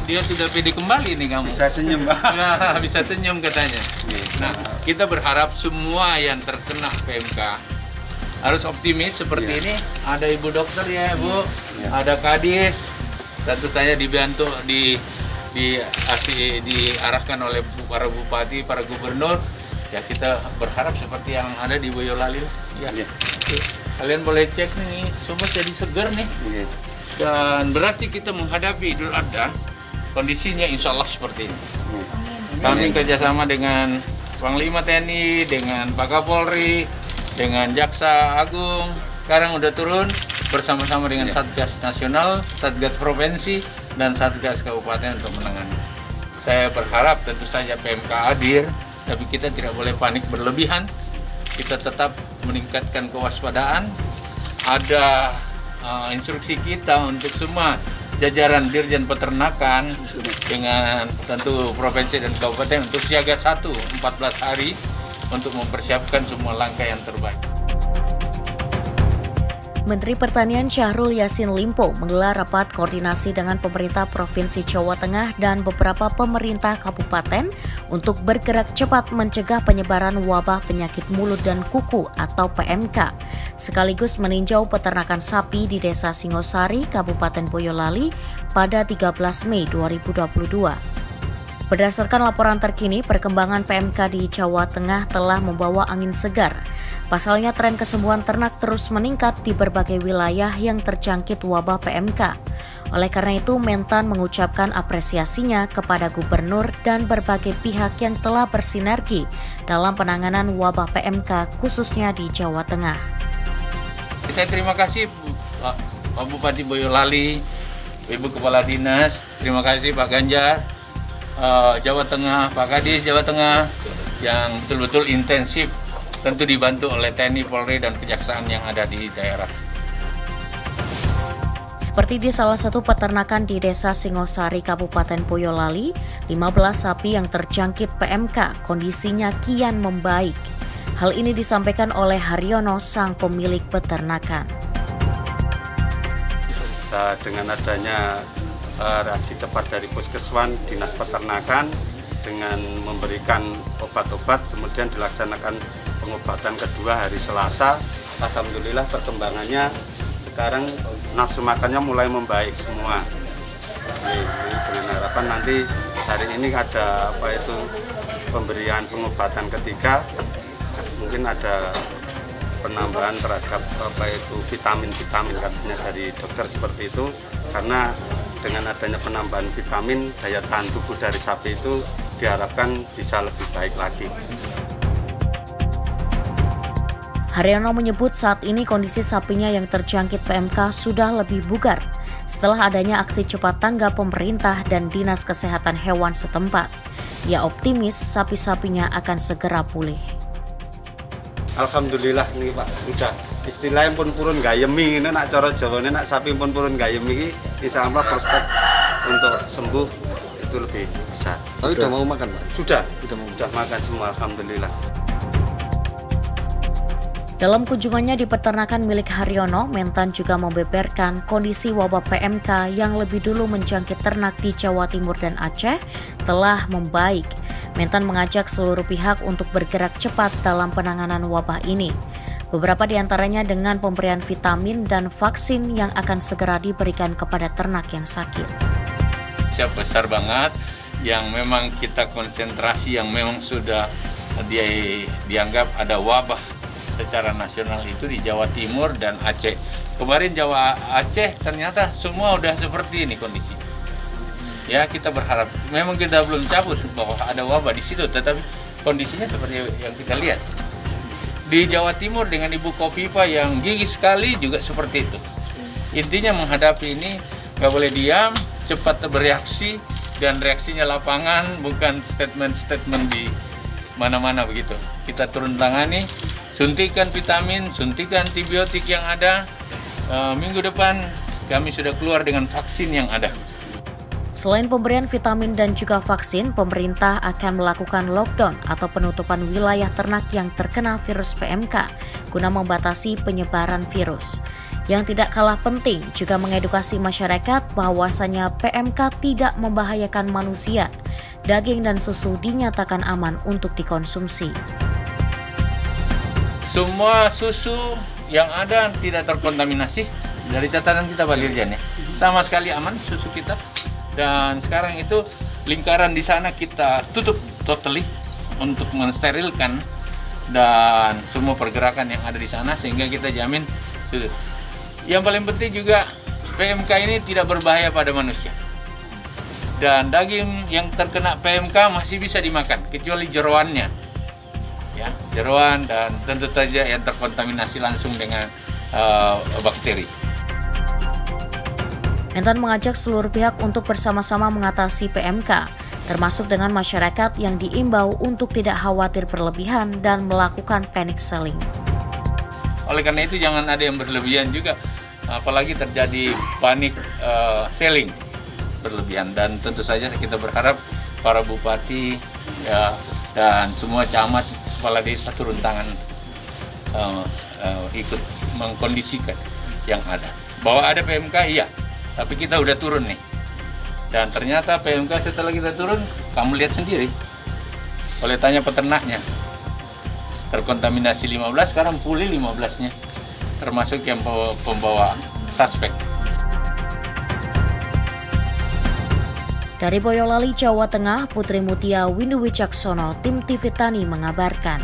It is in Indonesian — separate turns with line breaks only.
dia sudah pede kembali nih kamu.
Bisa senyum, Pak.
Nah, bisa senyum katanya. Nah, kita berharap semua yang terkena PMK harus optimis seperti ini. Ada ibu dokter ya, Bu. Ada kadis. Tentu saja dibantu diarahkan oleh para bupati, para gubernur. Ya kita berharap seperti yang ada di Boyolali. Ya. Kalian boleh cek nih, semua jadi segar nih. Dan berarti kita menghadapi Idul Adha, kondisinya insya Allah seperti ini. Kami kerjasama dengan Panglima TNI, dengan Pak Kapolri, dengan Jaksa Agung. Sekarang udah turun bersama-sama dengan Satgas Nasional, Satgas Provinsi, dan Satgas Kabupaten untuk menangani. Saya berharap tentu saja PMK hadir, tapi kita tidak boleh panik berlebihan. Kita tetap meningkatkan kewaspadaan. Ada instruksi kita untuk semua jajaran Dirjen Peternakan dengan tentu provinsi dan kabupaten untuk siaga 1 14 hari untuk mempersiapkan semua langkah yang terbaik.
Menteri Pertanian Syahrul Yassin Limpo menggelar rapat koordinasi dengan pemerintah Provinsi Jawa Tengah dan beberapa pemerintah kabupaten untuk bergerak cepat mencegah penyebaran wabah penyakit mulut dan kuku atau PMK, sekaligus meninjau peternakan sapi di Desa Singosari, Kabupaten Boyolali pada 13 Mei 2022. Berdasarkan laporan terkini, perkembangan PMK di Jawa Tengah telah membawa angin segar. Pasalnya, tren kesembuhan ternak terus meningkat di berbagai wilayah yang terjangkit wabah PMK. Oleh karena itu, Mentan mengucapkan apresiasinya kepada gubernur dan berbagai pihak yang telah bersinergi dalam penanganan wabah PMK khususnya di Jawa Tengah.
Saya terima kasih Pak Bupati Boyolali, Ibu Kepala Dinas, terima kasih Pak Ganjar, Jawa Tengah, Pak Kadis Jawa Tengah yang betul-betul intensif, tentu dibantu oleh TNI, Polri, dan kejaksaan yang ada di daerah.
Seperti di salah satu peternakan di Desa Singosari, Kabupaten Boyolali, 15 sapi yang terjangkit PMK kondisinya kian membaik. Hal ini disampaikan oleh Haryono, sang pemilik peternakan.
Dengan adanya reaksi cepat dari Puskeswan, Dinas Peternakan, dengan memberikan obat-obat, kemudian dilaksanakan pengobatan kedua hari Selasa. Alhamdulillah perkembangannya sekarang nafsu makannya mulai membaik semua. Dengan harapan nanti hari ini ada pemberian pengobatan ketiga, mungkin ada penambahan terhadap vitamin katanya dari dokter seperti itu, karena dengan adanya penambahan vitamin, daya tahan tubuh dari sapi itu diharapkan bisa lebih baik lagi.
Haryono menyebut saat ini kondisi sapinya yang terjangkit PMK sudah lebih bugar setelah adanya aksi cepat tanggap pemerintah dan Dinas Kesehatan Hewan setempat. Ia optimis sapi-sapinya akan segera pulih.
Alhamdulillah nih Pak, udah istilahnya pun purun gayemi, ini nak cara Jawane nak sapi pun purun gayemi, insya Allah prospek untuk sembuh itu lebih besar.
Tapi udah mau makan Pak?
Sudah makan semua, alhamdulillah.
Dalam kunjungannya di peternakan milik Haryono, Mentan juga membeberkan kondisi wabah PMK yang lebih dulu menjangkit ternak di Jawa Timur dan Aceh telah membaik. Mentan mengajak seluruh pihak untuk bergerak cepat dalam penanganan wabah ini. Beberapa di antaranya dengan pemberian vitamin dan vaksin yang akan segera diberikan kepada ternak yang sakit.
Siap besar banget yang memang kita konsentrasi, yang memang sudah dianggap ada wabah secara nasional itu di Jawa Timur dan Aceh. Kemarin Jawa Aceh ternyata semua udah seperti ini kondisi. Ya kita berharap, memang kita belum cabut bahwa ada wabah di situ, tetapi kondisinya seperti yang kita lihat. Di Jawa Timur dengan Ibu Kofifa yang gigih sekali juga seperti itu. Intinya menghadapi ini nggak boleh diam, cepat bereaksi, dan reaksinya lapangan, bukan statement-statement di mana-mana begitu. Kita turun tangani, suntikan vitamin, suntikan antibiotik yang ada. Minggu depan kami sudah keluar dengan vaksin yang ada.
Selain pemberian vitamin dan juga vaksin, pemerintah akan melakukan lockdown atau penutupan wilayah ternak yang terkena virus PMK guna membatasi penyebaran virus. Yang tidak kalah penting juga mengedukasi masyarakat bahwasanya PMK tidak membahayakan manusia. Daging dan susu dinyatakan aman untuk dikonsumsi.
Semua susu yang ada tidak terkontaminasi dari catatan kita Pak Dirjen ya. Sama sekali aman susu kita. Dan sekarang itu lingkaran di sana kita tutup totally untuk mensterilkan dan semua pergerakan yang ada di sana sehingga kita jamin tutup. Yang paling penting juga PMK ini tidak berbahaya pada manusia. Dan daging yang terkena PMK masih bisa dimakan kecuali jeroannya. Ya, jeroan dan tentu saja yang terkontaminasi langsung dengan bakteri.
Mentan mengajak seluruh pihak untuk bersama-sama mengatasi PMK, termasuk dengan masyarakat yang diimbau untuk tidak khawatir berlebihan dan melakukan panic selling.
Oleh karena itu jangan ada yang berlebihan juga, apalagi terjadi panik selling berlebihan. Dan tentu saja kita berharap para bupati ya, dan semua camat, kepala desa turun tangan ikut mengkondisikan yang ada. Bahwa ada PMK iya, tapi kita udah turun nih. Dan ternyata PMK setelah kita turun, kamu lihat sendiri. Oleh tanya peternaknya, terkontaminasi 15, sekarang pulih 15-nya. Termasuk yang pembawa suspek.
Dari Boyolali, Jawa Tengah, Putri Mutia Windu Wicaksono, Tim TV Tani mengabarkan.